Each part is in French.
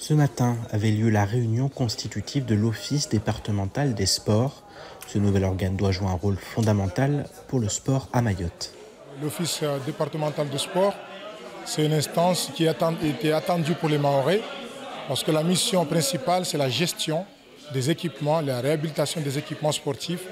Ce matin avait lieu la réunion constitutive de l'Office départemental des sports. Ce nouvel organe doit jouer un rôle fondamental pour le sport à Mayotte. L'Office départemental de sport, c'est une instance qui était attendue pour les Mahorais parce que la mission principale, c'est la gestion des équipements, la réhabilitation des équipements sportifs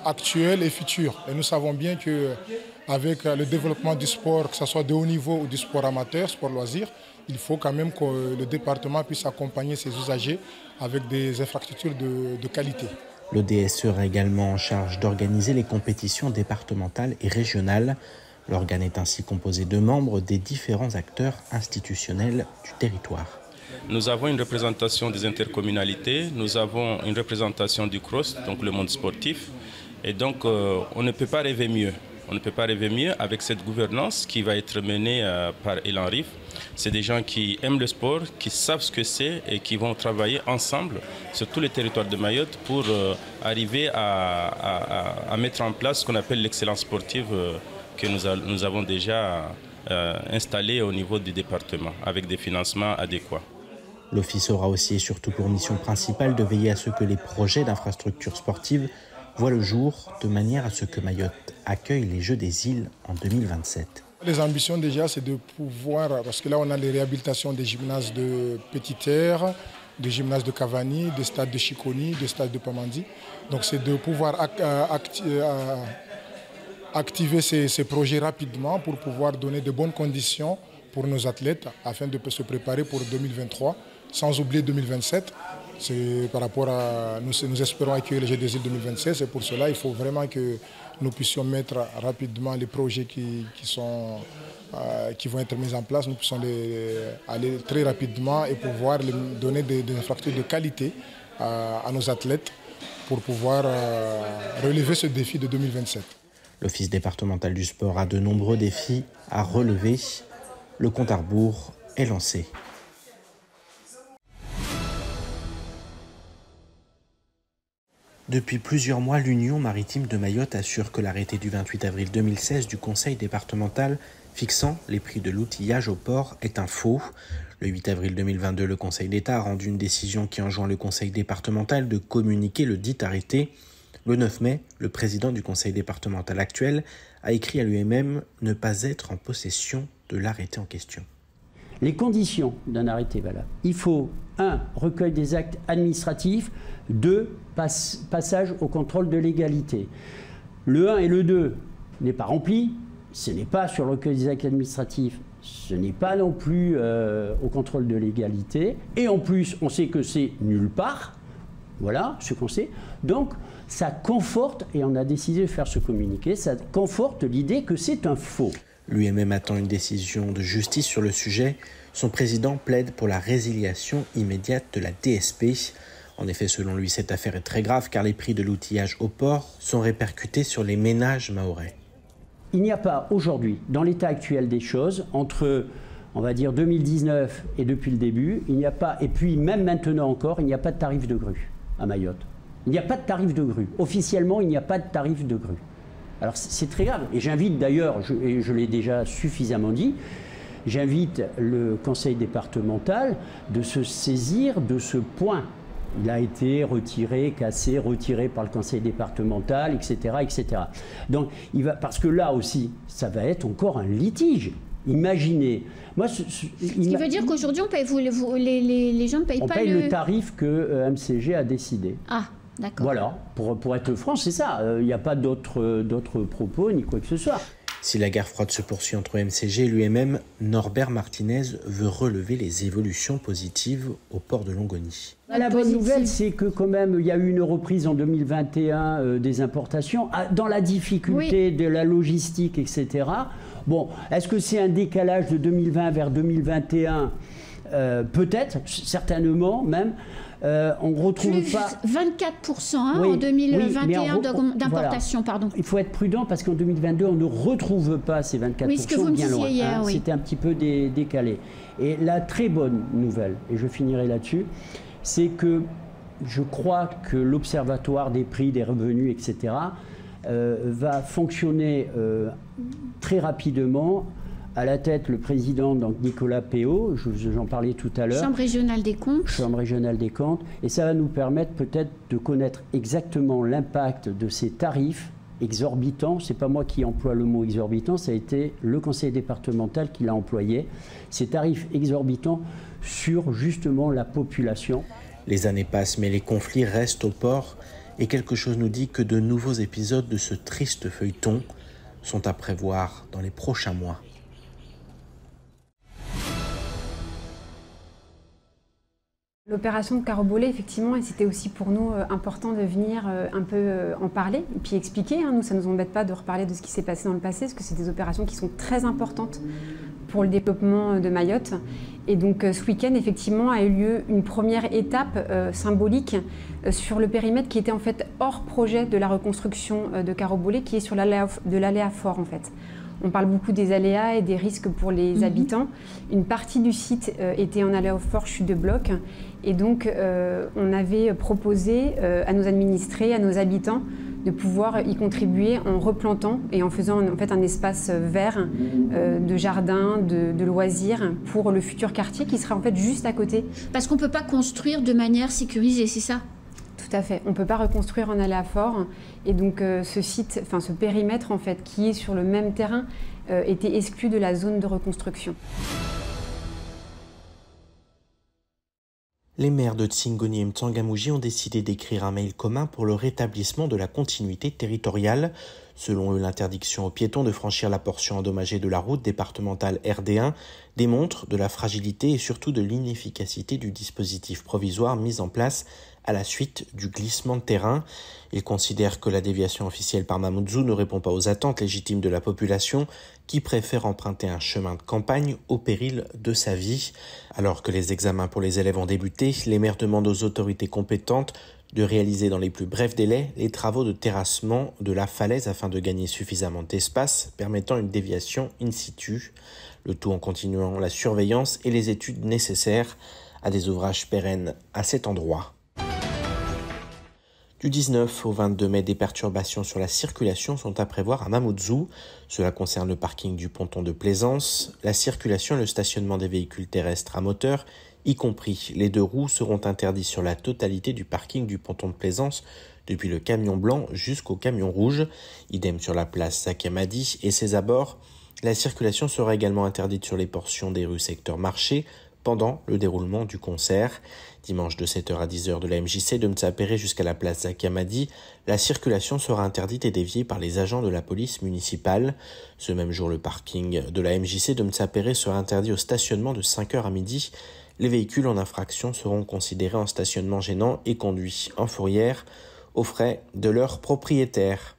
actuels et futurs. Et nous savons bien qu'avec le développement du sport, que ce soit de haut niveau ou du sport amateur, sport loisir, il faut quand même que le département puisse accompagner ses usagers avec des infrastructures de qualité. L'ODS sera également en charge d'organiser les compétitions départementales et régionales. L'organe est ainsi composé de membres des différents acteurs institutionnels du territoire. Nous avons une représentation des intercommunalités, nous avons une représentation du CROSS, donc le monde sportif. Et donc on ne peut pas rêver mieux. On ne peut pas rêver mieux avec cette gouvernance qui va être menée par Elan Rif. C'est des gens qui aiment le sport, qui savent ce que c'est et qui vont travailler ensemble sur tous les territoires de Mayotte pour arriver à mettre en place ce qu'on appelle l'excellence sportive que nous avons déjà installée au niveau du département avec des financements adéquats. L'Office aura aussi et surtout pour mission principale de veiller à ce que les projets d'infrastructures sportives voient le jour de manière à ce que Mayotte accueille les Jeux des îles en 2027. Les ambitions déjà, c'est de pouvoir, parce que là on a les réhabilitations des gymnases de Petite-Terre, des gymnases de Cavani, des stades de Chiconi, des stades de Pamandi. Donc c'est de pouvoir activer ces projets rapidement pour pouvoir donner de bonnes conditions pour nos athlètes afin de se préparer pour 2023, sans oublier 2027. C'est par rapport à nous espérons accueillir les Jeux des îles 2026 et pour cela il faut vraiment que nous puissions mettre rapidement les projets qui vont être mis en place, nous puissions aller très rapidement et pouvoir donner des infrastructures de qualité à nos athlètes pour pouvoir relever ce défi de 2027. L'Office départemental du sport a de nombreux défis à relever. Le compte à rebours est lancé. Depuis plusieurs mois, l'Union maritime de Mayotte assure que l'arrêté du 28 avril 2016 du Conseil départemental fixant les prix de l'outillage au port est un faux. Le 8 avril 2022, le Conseil d'État a rendu une décision qui enjoint le Conseil départemental de communiquer le dit arrêté. Le 9 mai, le président du Conseil départemental actuel a écrit à l'UMM ne pas être en possession de l'arrêté en question. Les conditions d'un arrêté valable. Il faut 1. Recueil des actes administratifs, 2. Passage au contrôle de légalité. Le 1 et le 2 n'est pas rempli, ce n'est pas sur le recueil des actes administratifs, ce n'est pas non plus au contrôle de légalité, et en plus on sait que c'est nulle part, voilà ce qu'on sait, donc ça conforte, et on a décidé de faire ce communiqué, ça conforte l'idée que c'est un faux. L'UMM attend une décision de justice sur le sujet. Son président plaide pour la résiliation immédiate de la DSP. En effet, selon lui, cette affaire est très grave car les prix de l'outillage au port sont répercutés sur les ménages mahorais. Il n'y a pas aujourd'hui, dans l'état actuel des choses, entre, on va dire, 2019 et depuis le début, il n'y a pas, et puis même maintenant encore, il n'y a pas de tarif de grue à Mayotte. Il n'y a pas de tarif de grue. Officiellement, il n'y a pas de tarif de grue. Alors c'est très grave. Et j'invite d'ailleurs, et je l'ai déjà suffisamment dit, j'invite le conseil départemental de se saisir de ce point. Il a été retiré, cassé, retiré par le conseil départemental, etc. etc. Donc, parce que là aussi, ça va être encore un litige. Imaginez. Moi, ce qui veut dire qu'aujourd'hui, les gens ne payent pas on paye le tarif que MCG a décidé. Ah, d'accord. Voilà, pour être franc, c'est ça. Il n'y a pas d'autres propos ni quoi que ce soit. Si la guerre froide se poursuit entre MCG et l'UMM, Norbert Martinez veut relever les évolutions positives au port de Longoni. La bonne nouvelle, c'est que quand même, il y a eu une reprise en 2021 des importations, dans la difficulté de la logistique, etc. Bon, est-ce que c'est un décalage de 2020 vers 2021 peut-être, certainement même. On ne retrouve pas... 24% en 2021 d'importation, pardon. Il faut être prudent parce qu'en 2022, on ne retrouve pas ces 24%, oui, ce que vous me bien loin. Hier, oui. C'était un petit peu décalé. Et la très bonne nouvelle, et je finirai là-dessus, c'est que je crois que l'Observatoire des prix, des revenus, etc., va fonctionner très rapidement À la tête, le président, donc Nicolas Péot, j'en parlais tout à l'heure. Chambre régionale des comptes. Chambre régionale des comptes. Et ça va nous permettre peut-être de connaître exactement l'impact de ces tarifs exorbitants. Ce n'est pas moi qui emploie le mot exorbitant, ça a été le conseil départemental qui l'a employé. Ces tarifs exorbitants sur justement la population. Les années passent, mais les conflits restent au port. Et quelque chose nous dit que de nouveaux épisodes de ce triste feuilleton sont à prévoir dans les prochains mois. L'opération de Carobolé, effectivement, et c'était aussi pour nous important de venir un peu en parler et puis expliquer. Nous, ça ne nous embête pas de reparler de ce qui s'est passé dans le passé, parce que c'est des opérations qui sont très importantes pour le développement de Mayotte. Et donc ce week-end, effectivement, a eu lieu une première étape symbolique sur le périmètre qui était en fait hors projet de la reconstruction de Carobolé, qui est sur de l'aléa fort en fait. On parle beaucoup des aléas et des risques pour les habitants. Une partie du site était en aléa fort chute de bloc. Et donc, on avait proposé à nos administrés, à nos habitants, de pouvoir y contribuer en replantant et en faisant en fait un espace vert de jardin, de loisirs pour le futur quartier qui sera en fait juste à côté. Parce qu'on ne peut pas construire de manière sécurisée, c'est ça ? Tout à fait. On ne peut pas reconstruire en aléa fort. Et donc ce site, enfin ce périmètre en fait, qui est sur le même terrain, était exclu de la zone de reconstruction. Les maires de Tsingoni et M'Tsangamouji ont décidé d'écrire un mail commun pour le rétablissement de la continuité territoriale. Selon eux, l'interdiction aux piétons de franchir la portion endommagée de la route départementale RD1 démontre de la fragilité et surtout de l'inefficacité du dispositif provisoire mis en place à la suite du glissement de terrain. Ils considèrent que la déviation officielle par Mamoudzou ne répond pas aux attentes légitimes de la population qui préfère emprunter un chemin de campagne au péril de sa vie. Alors que les examens pour les élèves ont débuté, les maires demandent aux autorités compétentes de réaliser dans les plus brefs délais les travaux de terrassement de la falaise afin de gagner suffisamment d'espace permettant une déviation in situ. Le tout en continuant la surveillance et les études nécessaires à des ouvrages pérennes à cet endroit. Du 19 au 22 mai, des perturbations sur la circulation sont à prévoir à Mamoudzou. Cela concerne le parking du ponton de Plaisance. La circulation et le stationnement des véhicules terrestres à moteur, y compris les 2 roues, seront interdits sur la totalité du parking du ponton de Plaisance, depuis le camion blanc jusqu'au camion rouge. Idem sur la place Zakiamadi et ses abords. La circulation sera également interdite sur les portions des rues secteur marché pendant le déroulement du concert. Dimanche de 7h à 10h de la MJC de M'Tsapéré jusqu'à la place Zakiamadi, la circulation sera interdite et déviée par les agents de la police municipale. Ce même jour, le parking de la MJC de M'Tsapéré sera interdit au stationnement de 5h à midi. Les véhicules en infraction seront considérés en stationnement gênant et conduits en fourrière aux frais de leur propriétaire.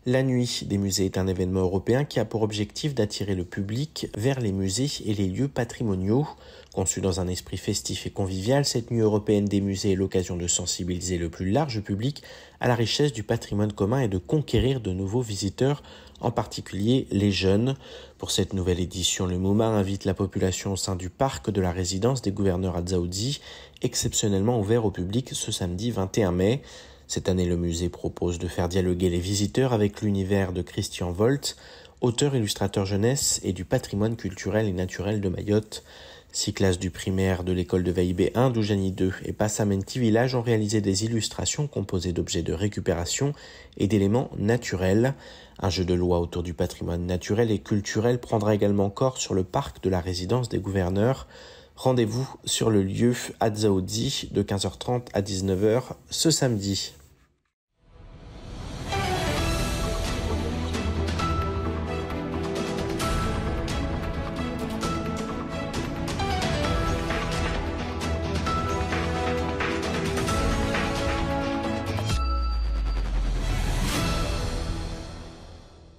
La nuit des musées est un événement européen qui a pour objectif d'attirer le public vers les musées et les lieux patrimoniaux. Conçue dans un esprit festif et convivial, cette nuit européenne des musées est l'occasion de sensibiliser le plus large public à la richesse du patrimoine commun et de conquérir de nouveaux visiteurs, en particulier les jeunes. Pour cette nouvelle édition, le MoMA invite la population au sein du parc de la résidence des gouverneurs à Dzaoudzi, exceptionnellement ouvert au public ce samedi 21 mai. Cette année, le musée propose de faire dialoguer les visiteurs avec l'univers de Christian Volt, auteur illustrateur jeunesse et du patrimoine culturel et naturel de Mayotte. 6 classes du primaire de l'école de Vaïbé 1, Doujani 2 et Passamenti Village ont réalisé des illustrations composées d'objets de récupération et d'éléments naturels. Un jeu de loi autour du patrimoine naturel et culturel prendra également corps sur le parc de la résidence des gouverneurs. Rendez-vous sur le lieu à Dzaoudzi de 15h30 à 19h ce samedi.